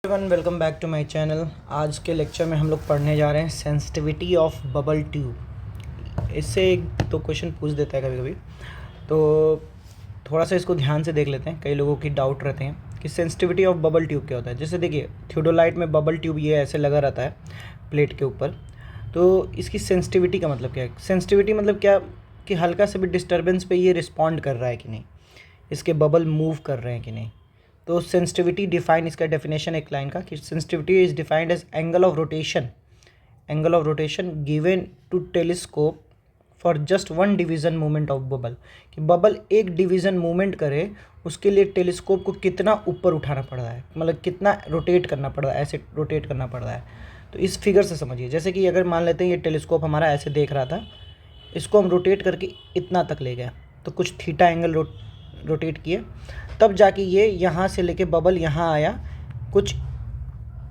Everyone welcome back to my channel. आज के lecture में हम लोग पढ़ने जा रहे हैं सेंसिटिविटी ऑफ बबल ट्यूब। इससे एक दो क्वेश्चन पूछ देता है कभी कभी, तो थोड़ा सा इसको ध्यान से देख लेते हैं। कई लोगों की डाउट रहते हैं कि सेंसिटिविटी ऑफ बबल ट्यूब क्या होता है। जैसे देखिए थियोडोलाइट में बबल ट्यूब ये ऐसे लगा रहता है प्लेट के ऊपर, तो इसकी सेंसिटिविटी का मतलब क्या है? सेंसिटिविटी मतलब क्या कि हल्का सा भी डिस्टर्बेंस पे ये रिस्पॉन्ड कर रहा है कि नहीं, इसके बबल मूव कर रहे हैं कि नहीं। तो सेंसिटिविटी डिफाइन, इसका डेफिनेशन एक लाइन का कि sensitivity is defined as angle of rotation given to telescope for just one division movement of bubble. कि बबल एक डिवीज़न मूवमेंट करे उसके लिए टेलीस्कोप को कितना ऊपर उठाना पड़ रहा है, मतलब कितना रोटेट करना पड़ रहा है, ऐसे रोटेट करना पड़ रहा है। तो इस फिगर से समझिए, जैसे कि अगर मान लेते हैं ये टेलीस्कोप हमारा ऐसे देख रहा था, इसको हम रोटेट करके इतना तक ले गए, तो कुछ थीटा एंगल रोटेट किए, तब जाके ये यहाँ से लेके बबल यहाँ आया, कुछ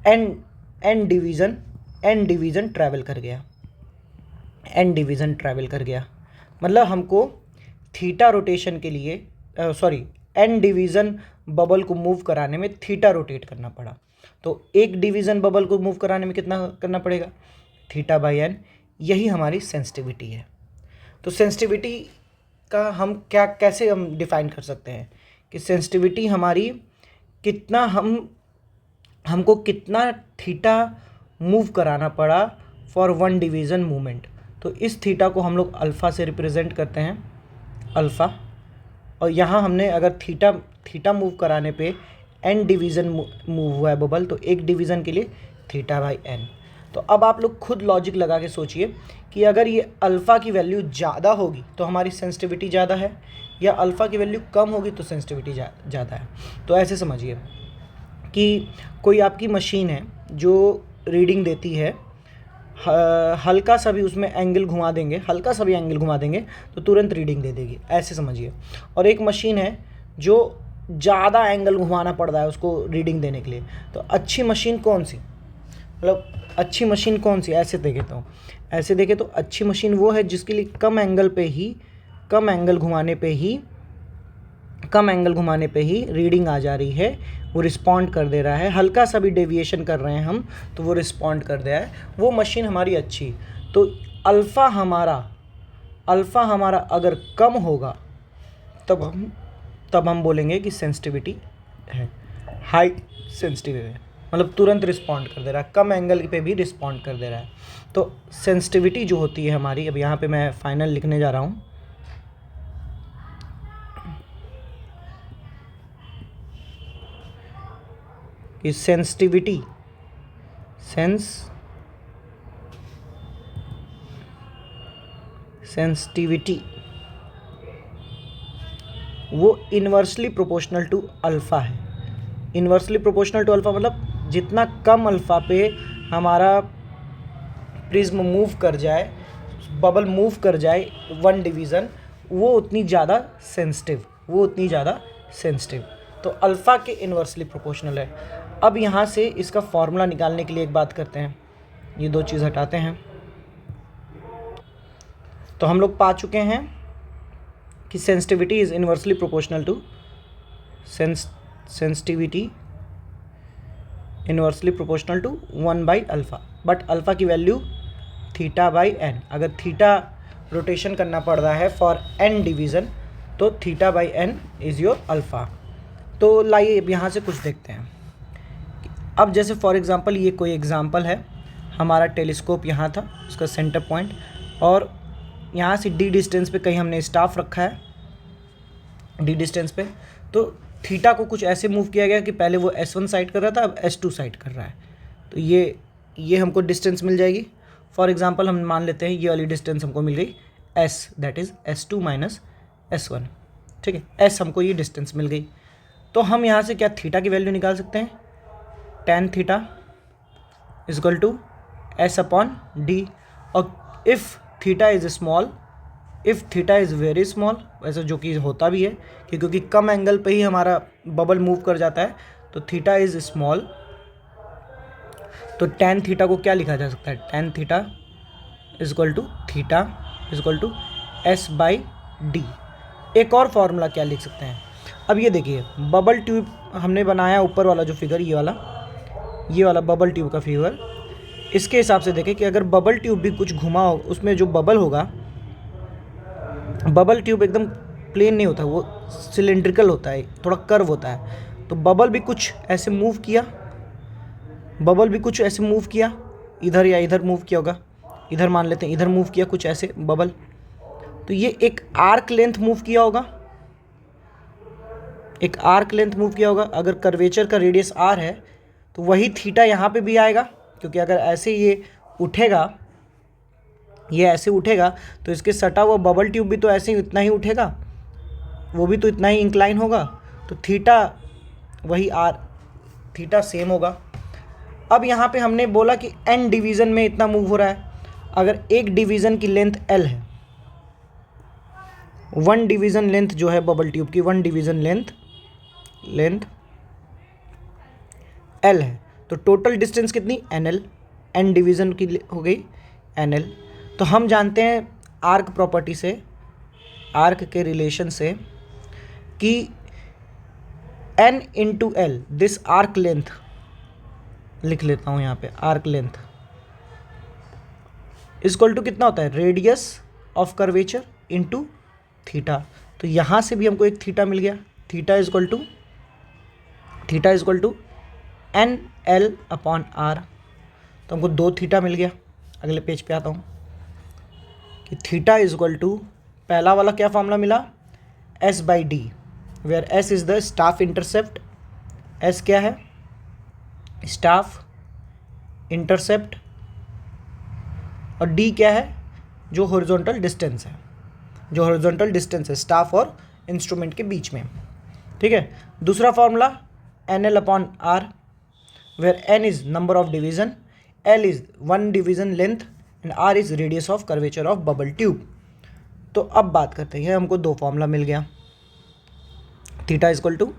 एन डिवीज़न ट्रैवल कर गया। मतलब हमको थीटा रोटेशन के लिए एन डिवीज़न बबल को मूव कराने में थीटा रोटेट करना पड़ा। तो एक डिवीज़न बबल को मूव कराने में कितना करना पड़ेगा? Theta by N. यही हमारी सेंसिटिविटी है। तो सेंसिटिविटी का हम कैसे हम डिफाइन कर सकते हैं कि सेंसिटिविटी हमारी कितना, हमको कितना थीटा मूव कराना पड़ा फॉर वन डिवीज़न मूवमेंट। तो इस थीटा को हम लोग अल्फ़ा से रिप्रेजेंट करते हैं, अल्फ़ा। और यहाँ हमने अगर थीटा मूव कराने पे एन डिवीज़न मूव हुआ है बबल, तो एक डिवीज़न के लिए थीटा बाई एन। तो अब आप लोग खुद लॉजिक लगा के सोचिए कि अगर ये अल्फ़ा की वैल्यू ज़्यादा होगी तो हमारी सेंसिटिविटी ज़्यादा है, या अल्फ़ा की वैल्यू कम होगी तो सेंसिटिविटी ज़्यादा है। तो ऐसे समझिए कि कोई आपकी मशीन है जो रीडिंग देती है, हल्का सा भी उसमें एंगल घुमा देंगे, तो तुरंत रीडिंग दे देगी, ऐसे समझिए। और एक मशीन है जो ज़्यादा एंगल घुमाना पड़ रहा है उसको रीडिंग देने के लिए, तो अच्छी मशीन कौन सी, मतलब अच्छी मशीन कौन सी? ऐसे देखे तो अच्छी मशीन वो है जिसके लिए कम एंगल घुमाने पे ही रीडिंग आ जा रही है, वो रिस्पॉन्ड कर दे रहा है। हल्का सा भी डेविएशन कर रहे हैं हम तो वो रिस्पॉन्ड कर दे रहा है, वो मशीन हमारी अच्छी। तो अल्फ़ा हमारा अगर कम होगा तब हम बोलेंगे कि सेंसिटिविटी है, हाई सेंसिटिव है, मतलब तुरंत रिस्पॉन्ड कर दे रहा है, कम एंगल पे भी रिस्पॉन्ड कर दे रहा है। तो सेंसिटिविटी जो होती है हमारी, अब यहाँ पे मैं फाइनल लिखने जा रहा हूँ कि सेंसिटिविटी वो इन्वर्सली प्रोपोर्शनल टू अल्फ़ा है। इन्वर्सली प्रोपोर्शनल टू अल्फ़ा मतलब जितना कम अल्फ़ा पे हमारा प्रिज्म मूव कर जाए, बबल मूव कर जाए वन डिवीज़न, वो उतनी ज़्यादा सेंसिटिव। तो अल्फ़ा के इन्वर्सली प्रोपोर्शनल है। अब यहाँ से इसका फॉर्मूला निकालने के लिए एक बात करते हैं, ये दो चीज़ हटाते हैं। तो हम लोग पा चुके हैं कि sensitivity is inversely proportional to one by alpha, but alpha की वैल्यू थीटा बाई एन। अगर थीटा रोटेशन करना पड़ रहा है फॉर एन डिवीज़न तो theta by N is your alpha. तो लाइए अब यहाँ से कुछ देखते हैं। अब जैसे फॉर एग्ज़ाम्पल ये कोई एग्ज़ाम्पल है, हमारा टेलीस्कोप यहाँ था, उसका सेंटर पॉइंट, और यहाँ से डी डिस्टेंस पे कहीं हमने स्टाफ रखा है, डी डिस्टेंस पे। तो थीटा को कुछ ऐसे मूव किया गया कि पहले वो S1 साइड कर रहा था, अब S2 साइड कर रहा है। तो ये हमको डिस्टेंस मिल जाएगी। फॉर एग्ज़ाम्पल हम मान लेते हैं ये वाली डिस्टेंस हमको मिल गई S, that is S2 minus S1, ठीक है। S हमको ये डिस्टेंस मिल गई। तो हम यहाँ से क्या थीटा की वैल्यू निकाल सकते हैं? tan theta is equal to S upon D। और if theta is very small, वैसे जो कि होता भी है कि क्योंकि कम एंगल पे ही हमारा बबल मूव कर जाता है, तो थीटा इज़ स्मॉल, तो tan थीटा को क्या लिखा जा सकता है? tan theta is equal to S by D. एक और फॉर्मूला क्या लिख सकते हैं? अब ये देखिए, बबल ट्यूब हमने बनाया, ऊपर वाला जो फिगर ये वाला, ये वाला बबल ट्यूब का फिगर, इसके हिसाब से देखें कि अगर बबल ट्यूब भी कुछ घुमा हो, उसमें जो बबल होगा, बबल ट्यूब एकदम प्लेन नहीं होता, वो सिलेंड्रिकल होता है, थोड़ा कर्व होता है। तो बबल भी कुछ ऐसे मूव किया, बबल भी कुछ ऐसे मूव किया, इधर या इधर मूव किया होगा, इधर मान लेते हैं, इधर मूव किया कुछ ऐसे बबल, तो ये एक आर्क लेंथ मूव किया होगा, एक आर्क लेंथ मूव किया होगा। अगर कर्वेचर का रेडियस आर है तो वही थीटा यहाँ पे भी आएगा, क्योंकि अगर ऐसे ये उठेगा, ये ऐसे उठेगा तो इसके सटा हुआ बबल ट्यूब भी तो ऐसे ही इतना ही उठेगा, वो भी तो इतना ही इंक्लाइन होगा, तो थीटा वही आर, थीटा सेम होगा। अब यहाँ पे हमने बोला कि n डिवीज़न में इतना मूव हो रहा है। अगर एक डिवीज़न की लेंथ l है, 1 डिवीज़न लेंथ जो है बबल ट्यूब की, 1 डिवीज़न लेंथ l है, तो टोटल डिस्टेंस कितनी nl, n डिवीज़न की हो गई nl। तो हम जानते हैं आर्क प्रॉपर्टी से, आर्क के रिलेशन से, कि n into l, this arc length, लिख लेता हूँ यहाँ पे, आर्क लेंथ इक्वल टू कितना होता है, radius of curvature into theta. तो यहाँ से भी हमको एक थीटा मिल गया, theta equal to N L upon R. तो हमको 2 थीटा मिल गया। अगले पेज पे आता हूँ कि थीटा इक्वल टू, पहला वाला क्या फॉर्मूला मिला, S by D, where S is the staff intercept, S क्या है, स्टाफ इंटरसेप्ट, और डी क्या है, जो हॉरिजॉन्टल डिस्टेंस है, जो हॉरिजॉन्टल डिस्टेंस है स्टाफ और इंस्ट्रूमेंट के बीच में। ठीक है। दूसरा formula N L upon R, where N is number of division, L is 1 division length and R is radius of curvature of bubble tube. तो अब बात करते हैं, हमको 2 फॉर्मूला मिल गया, theta equal to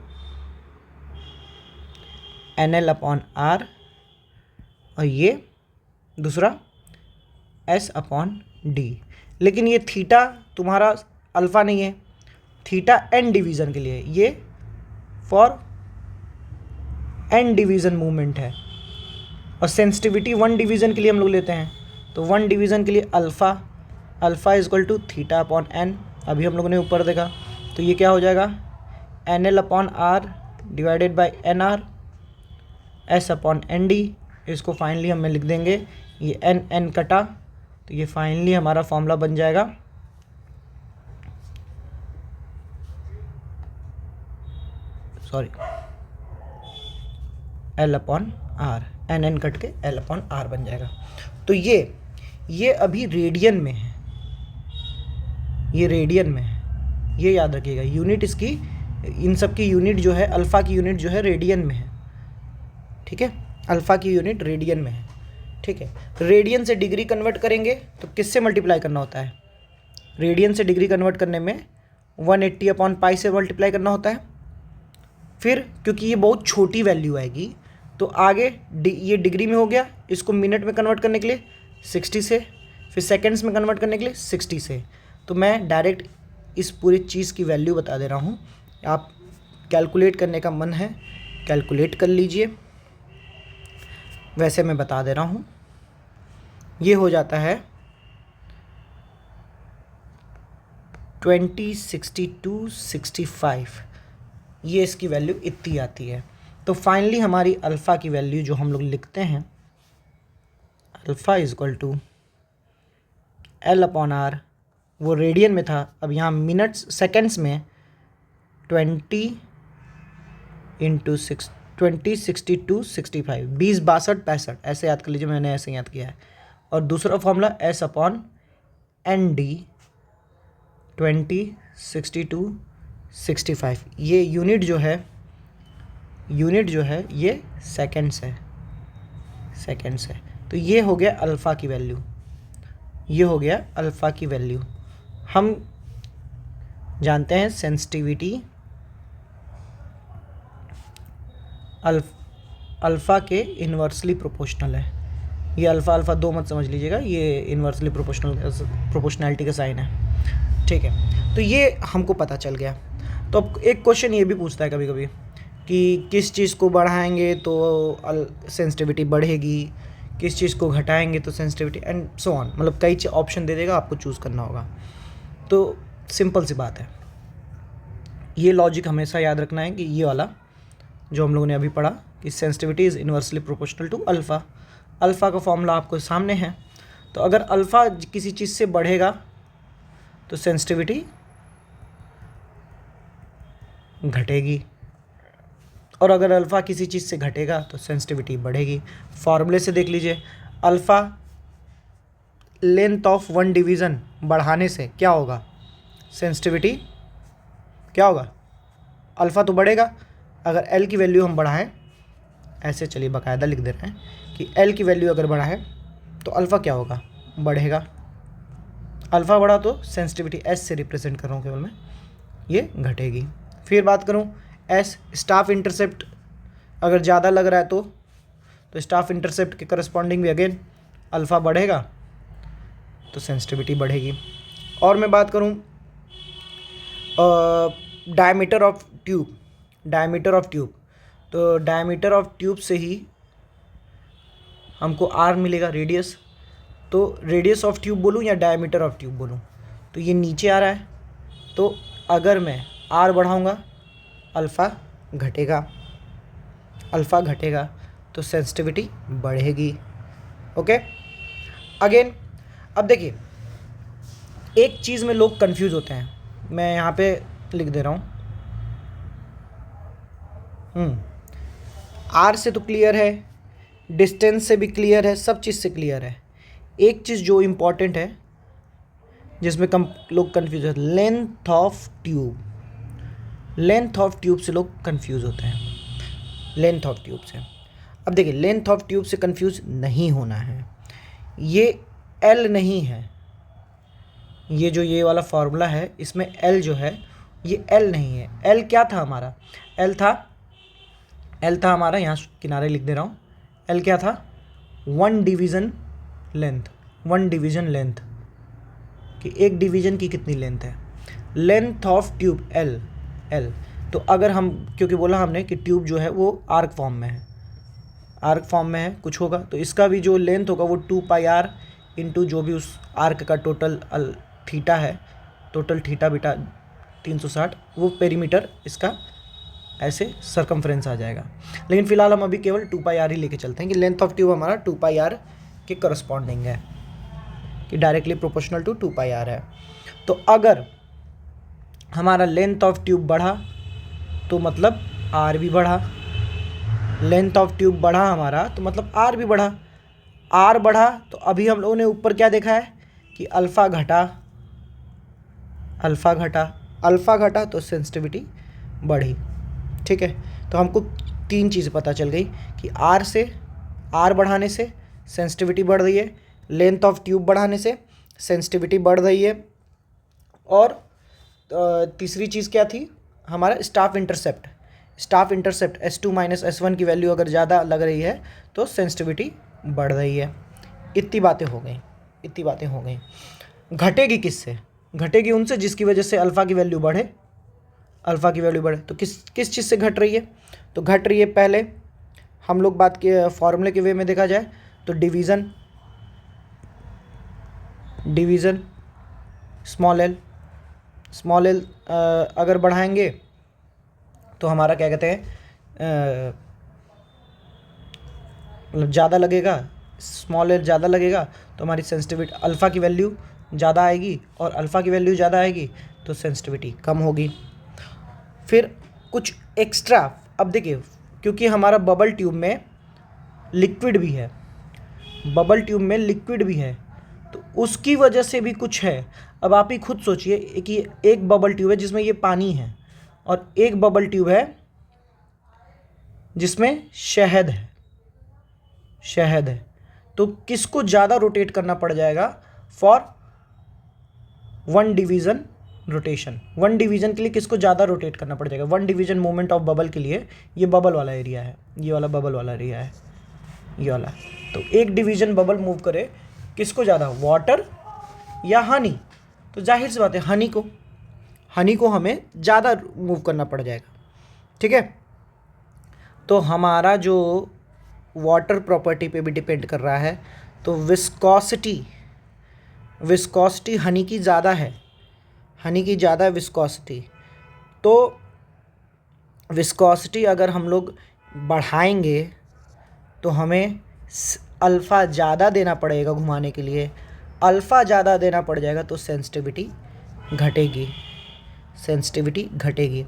N L upon R, और ये दूसरा एस अपॉन डी। लेकिन ये थीटा तुम्हारा अल्फ़ा नहीं है, थीटा एन डिवीज़न के लिए, ये फॉर एन डिवीज़न मूवमेंट है, और सेंसिटिविटी 1 डिवीज़न के लिए हम लोग लेते हैं। तो 1 डिवीज़न के लिए alpha equal to theta upon N, अभी हम लोगों ने ऊपर देखा। तो ये क्या हो जाएगा, N L upon R divided by N R, S upon N D. इसको फाइनली हमें लिख देंगे, ये एन एन कटा, तो ये फाइनली हमारा फॉर्मूला बन जाएगा, sorry, L upon R, N N cut के एल अपॉन आर बन जाएगा। तो ये अभी रेडियन में है, ये रेडियन में है, ये याद रखिएगा। यूनिट इसकी, इन सब की यूनिट जो है, अल्फ़ा की यूनिट जो है रेडियन में है। ठीक है, अल्फ़ा की यूनिट रेडियन में है। ठीक है, रेडियन से डिग्री कन्वर्ट करेंगे तो किससे मल्टीप्लाई करना होता है, रेडियन से डिग्री कन्वर्ट करने में 180 अपॉन पाई से मल्टीप्लाई करना होता है। फिर क्योंकि ये बहुत छोटी वैल्यू आएगी तो आगे ये डिग्री में हो गया, इसको मिनट में कन्वर्ट करने के लिए 60 से, फिर सेकंड्स में कन्वर्ट करने के लिए 60 से। तो मैं डायरेक्ट इस पूरी चीज़ की वैल्यू बता दे रहा हूँ, आप कैलकुलेट करने का मन है कैलकुलेट कर लीजिए, वैसे मैं बता दे रहा हूँ। ये हो जाता है 20, 62, 65, ये इसकी वैल्यू इतनी आती है। तो फाइनली हमारी अल्फ़ा की वैल्यू जो हम लोग लिखते हैं, alpha equal to L upon R, वो रेडियन में था, अब यहाँ मिनट्स सेकेंड्स में 20 इंटू 20, 62, 65, 20, 62, 65, ऐसे याद कर लीजिए, मैंने ऐसे याद किया है। और दूसरा formula S upon N D, 20, 62, 65, ये यूनिट जो है ये सेकेंड्स है, तो ये हो गया अल्फ़ा की वैल्यू, ये हो गया अल्फ़ा की वैल्यू। हम जानते हैं सेंसिटिविटी अल्फ़ा के इन्वर्सली प्रोपोर्शनल है। ये अल्फ़ा 2 मत समझ लीजिएगा, ये इन्वर्सली प्रोपोर्शनैलिटी का साइन है। ठीक है, तो ये हमको पता चल गया। तो अब एक क्वेश्चन ये भी पूछता है कभी कभी कि किस चीज़ को बढ़ाएंगे तो सेंसिटिविटी बढ़ेगी, किस चीज़ को घटाएंगे तो सेंसिटिविटी, एंड सो ऑन। मतलब कई ऑप्शन दे देगा, आपको चूज़ करना होगा। तो सिंपल सी बात है, ये लॉजिक हमेशा याद रखना है कि ये वाला जो हम लोगों ने अभी पढ़ा कि sensitivity is inversely proportional to alpha. Alpha का फॉर्मूला आपको सामने है। तो अगर अल्फ़ा किसी चीज़ से बढ़ेगा तो सेंसिटिविटी घटेगी, और अगर अल्फ़ा किसी चीज़ से घटेगा तो सेंसिटिविटी बढ़ेगी। फॉर्मूले से देख लीजिए, alpha length of one division बढ़ाने से क्या होगा, सेंसिटिविटी क्या होगा, अल्फ़ा तो बढ़ेगा। अगर एल की वैल्यू हम बढ़ाएं, ऐसे चलिए बाकायदा लिख दे रहे हैं कि एल की वैल्यू अगर बढ़ाएं तो अल्फ़ा क्या होगा, बढ़ेगा। अल्फ़ा बढ़ा तो सेंसिटिविटी एस से रिप्रेजेंट कर रहा हूँ केवल मैं, ये घटेगी। फिर बात करूँ एस, स्टाफ इंटरसेप्ट अगर ज़्यादा लग रहा है तो स्टाफ इंटरसेप्ट के करस्पॉन्डिंग भी अगेन अल्फ़ा बढ़ेगा तो सेंसिटिविटी बढ़ेगी। और मैं बात करूँ डायमीटर ऑफ ट्यूब, तो डायमीटर ऑफ ट्यूब से ही हमको आर मिलेगा, रेडियस। तो रेडियस ऑफ ट्यूब बोलूँ या डायमीटर ऑफ ट्यूब बोलूँ, तो ये नीचे आ रहा है, तो अगर मैं आर बढ़ाऊँगा अल्फ़ा घटेगा तो सेंसिटिविटी बढ़ेगी। ओके, अगेन अब देखिए, एक चीज़ में लोग कंफ्यूज होते हैं, मैं यहाँ पे लिख दे रहा हूँ। आर से तो क्लियर है, डिस्टेंस से भी क्लियर है, सब चीज़ से क्लियर है। एक चीज़ जो इम्पॉर्टेंट है जिसमें लोग कंफ्यूज है, लेंथ ऑफ ट्यूब से लोग कंफ्यूज होते हैं, लेंथ ऑफ ट्यूब से। अब देखिए, लेंथ ऑफ ट्यूब से कंफ्यूज नहीं होना है, ये एल नहीं है, ये जो ये वाला फॉर्मूला है इसमें एल जो है ये एल नहीं है। एल क्या था हमारा, एल था हमारा, यहाँ किनारे लिख दे रहा हूँ, एल क्या था, वन डिवीज़न लेंथ, कि एक डिवीज़न की कितनी लेंथ है, लेंथ ऑफ ट्यूब एल। तो अगर हम, क्योंकि बोला हमने कि ट्यूब जो है वो आर्क फॉर्म में है, कुछ होगा तो इसका भी जो लेंथ होगा वो 2πr इंटू जो भी उस आर्क का टोटल थीटा है, टोटल थीटा बीटा 360, वो पेरीमीटर इसका ऐसे सरकमफ्रेंस आ जाएगा। लेकिन फिलहाल हम अभी केवल 2πr ही लेके चलते हैं कि लेंथ ऑफ ट्यूब हमारा 2πr के करस्पॉन्डिंग है, कि डायरेक्टली प्रोपोर्शनल टू 2πr है। तो अगर हमारा लेंथ ऑफ ट्यूब बढ़ा तो मतलब आर भी बढ़ा, लेंथ ऑफ ट्यूब बढ़ा हमारा तो मतलब आर भी बढ़ा। आर बढ़ा तो अभी हम लोगों ने ऊपर क्या देखा है कि अल्फ़ा घटा तो सेंसिटिविटी बढ़ी। ठीक है, तो हमको तीन चीज़ें पता चल गई कि आर बढ़ाने से सेंसिटिविटी बढ़ रही है, लेंथ ऑफ ट्यूब बढ़ाने से सेंसिटिविटी बढ़ रही है, और तीसरी चीज़ क्या थी, हमारा स्टाफ इंटरसेप्ट S2 - S1 की वैल्यू अगर ज़्यादा लग रही है तो सेंसिटिविटी बढ़ रही है। इतनी बातें हो गई। घटेगी किससे, घटेगी उनसे जिसकी वजह से अल्फ़ा की वैल्यू बढ़े। तो किस चीज़ से घट रही है, तो घट रही है, पहले हम लोग बात के फॉर्मूले के वे में देखा जाए तो डिवीज़न स्मॉल एल अगर बढ़ाएंगे तो हमारा क्या कहते हैं, मतलब ज़्यादा लगेगा, स्मॉल एल ज़्यादा लगेगा तो हमारी सेंसिटिविटी अल्फ़ा की वैल्यू ज़्यादा आएगी, और अल्फ़ा की वैल्यू ज़्यादा आएगी तो सेंसिटिविटी कम होगी। फिर कुछ एक्स्ट्रा, अब देखिए, क्योंकि हमारा बबल ट्यूब में लिक्विड भी है तो उसकी वजह से भी कुछ है। अब आप ही खुद सोचिए कि एक बबल ट्यूब है जिसमें ये पानी है, और एक बबल ट्यूब है जिसमें शहद है, तो किसको ज़्यादा रोटेट करना पड़ जाएगा for one division rotation. One division के लिए किसको ज़्यादा रोटेट करना पड़ जाएगा, one division movement of bubble के लिए ये बबल वाला एरिया है, ये वाला बबल वाला एरिया है, ये वाला। तो एक डिवीज़न बबल मूव करे किसको ज़्यादा, वाटर या हनी, तो जाहिर सी बात है हनी को हमें ज़्यादा मूव करना पड़ जाएगा। ठीक है, तो हमारा जो वाटर प्रॉपर्टी पे भी डिपेंड कर रहा है। तो विस्कोसिटी हनी की ज़्यादा है, हनी की ज़्यादा है विस्कोसिटी। तो विस्कोसिटी अगर हम लोग बढ़ाएंगे तो हमें अल्फ़ा ज़्यादा देना पड़ेगा घुमाने के लिए। अल्फ़ा ज़्यादा देना पड़ जाएगा तो सेंसिटिविटी घटेगी, सेंसिटिविटी घटेगी।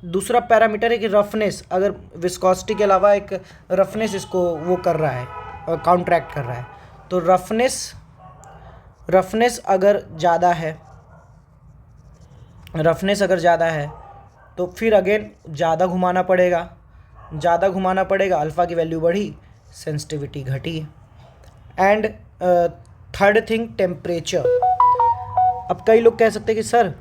दूसरा पैरामीटर है कि रफनेस, अगर विस्कोसिटी के अलावा एक रफनेस इसको वो कर रहा है, काउंट्रैक्ट कर रहा है। तो रफनेस अगर ज़्यादा है तो फिर अगेन ज़्यादा घुमाना पड़ेगा, अल्फ़ा की वैल्यू बढ़ी, सेंसिटिविटी घटी। And third thing, temperature. अब कई लोग कह सकते हैं कि सर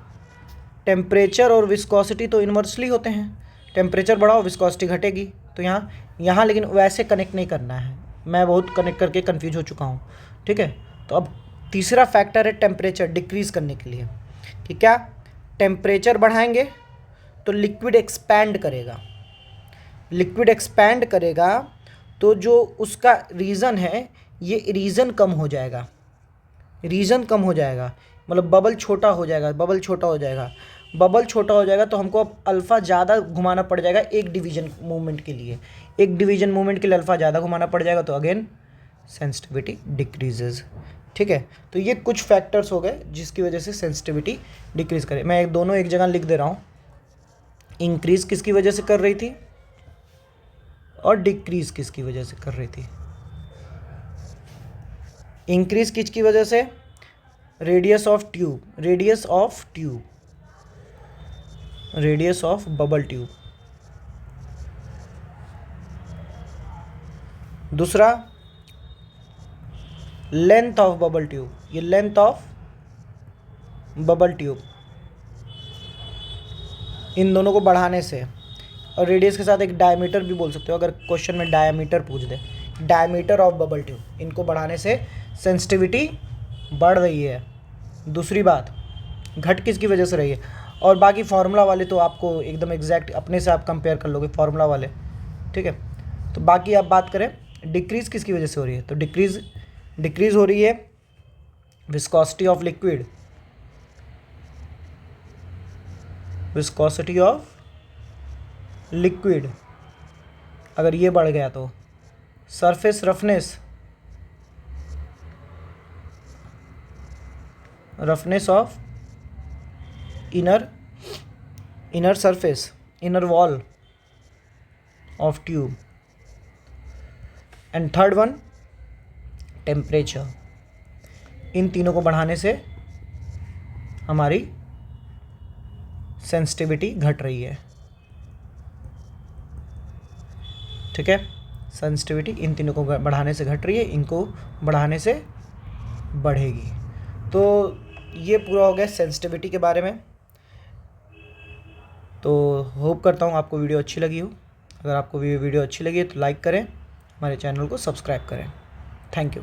टेम्परेचर और विस्कोसिटी तो इन्वर्सली होते हैं, टेम्परेचर बढ़ाओ विस्कोसिटी घटेगी। तो यहाँ लेकिन वैसे कनेक्ट नहीं करना है, मैं बहुत कनेक्ट करके कंफ्यूज हो चुका हूँ, ठीक है। तो अब तीसरा फैक्टर है टेम्परेचर डिक्रीज़ करने के लिए, कि क्या टेम्परेचर बढ़ाएंगे तो लिक्विड एक्सपैंड करेगा, तो जो उसका रीज़न है ये रीज़न कम हो जाएगा, मतलब बबल छोटा हो जाएगा। तो हमको अब अल्फ़ा ज़्यादा घुमाना पड़ जाएगा एक डिवीज़न मूवमेंट के लिए अल्फ़ा ज़्यादा घुमाना पड़ जाएगा, तो अगेन सेंसिटिविटी डिक्रीजेज, ठीक है। तो ये कुछ फैक्टर्स हो गए जिसकी वजह से सेंसिटिविटी डिक्रीज़ करे। मैं दोनों एक जगह लिख दे रहा हूँ, इंक्रीज़ किसकी वजह से कर रही थी और डिक्रीज़ किसकी वजह से कर रही थी। इंक्रीज़ किसकी वजह से, रेडियस ऑफ बबल ट्यूब। दूसरा लेंथ ऑफ बबल ट्यूब, ये लेंथ ऑफ बबल ट्यूब, इन दोनों को बढ़ाने से, और रेडियस के साथ एक डायमीटर भी बोल सकते हो अगर क्वेश्चन में डायमीटर पूछ दे, डायमीटर ऑफ बबल ट्यूब, इनको बढ़ाने से सेंसिटिविटी बढ़ रही है। दूसरी बात, घट किसकी वजह से रही है, और बाकी फार्मूला वाले तो आपको एकदम एग्जैक्ट अपने से आप कंपेयर कर लोगे फार्मूला वाले, ठीक है। तो बाकी आप बात करें डिक्रीज़ किसकी वजह से हो रही है, तो डिक्रीज़ हो रही है विस्कोसिटी ऑफ लिक्विड, अगर ये बढ़ गया तो surface roughness of inner surface, inner wall of tube. And third one temperature. इन तीनों को बढ़ाने से हमारी सेंसिटिविटी घट रही है, ठीक है। सेंसिटिविटी इन तीनों को बढ़ाने से घट रही है, इनको बढ़ाने से बढ़ेगी। तो ये पूरा हो गया सेंसिटिविटी के बारे में। तो होप करता हूँ आपको वीडियो अच्छी लगी हो। अगर आपको वीडियो अच्छी लगी है तो लाइक करें, हमारे चैनल को सब्सक्राइब करें। Thank you.